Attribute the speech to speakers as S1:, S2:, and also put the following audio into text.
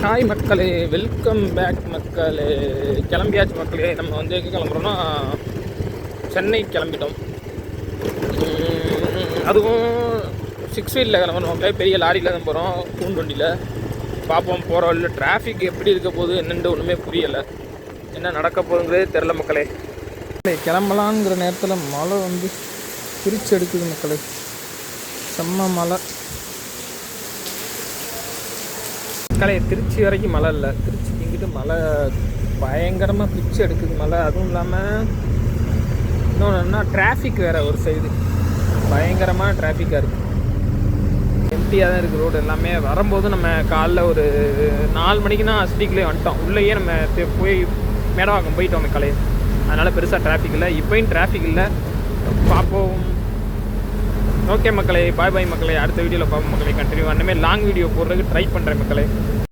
S1: Hi மக்களே, welcome back மக்களே. கிளம்பியாச்சு மக்களே. நம்ம வந்து எங்கே கிளம்புறோன்னா சென்னை கிளம்பிட்டோம். அதுவும் 6 வீலில் கிளம்புறோம் மக்களே. பெரிய லாரியில் தான் போகிறோம், பூண்டொண்டியில். பார்ப்போம் போகிற வழியில் டிராஃபிக் எப்படி இருக்க போகுது என்னென்று ஒன்றுமே புரியலை. என்ன நடக்க போகுதுங்கிறதே தெரில மக்களே. கிளம்பலாங்கிற நேரத்தில் மழை வந்து பிரித்து எடுக்குது மக்களே. செம்ம மழை மக்களே. திருச்சி வரைக்கும் மழை இல்லை, திருச்சிக்கு இங்கிட்டு மழை பயங்கரமாக பிச்சு எடுக்குது மழை. அதுவும் இல்லாமல் இன்னொன்று டிராஃபிக் வேறு ஒரு சைடு பயங்கரமான டிராஃபிக்காக இருக்குது. எம்டியாக தான் இருக்குது ரோடு எல்லாமே. வரும்போது நம்ம காலைல ஒரு 4 மணிக்குன்னா சிட்டிக்குள்ளே வந்துட்டோம். உள்ளேயே நம்ம போய் மேடவாக்கம் போயிட்டோம் மக்களே. அதனால் பெருசாக டிராஃபிக் இல்லை. இப்போயும் டிராஃபிக் இல்லை. பார்ப்போம். ஓகே மக்களே, பாய் பாய் மக்களே. அடுத்த வீடியோவில் பார்ப்போம் மக்களே. கண்டினியூ அந்தமாதிரி லாங் வீடியோ போடுறதுக்கு ட்ரை பண்ணுறேன் மக்களே.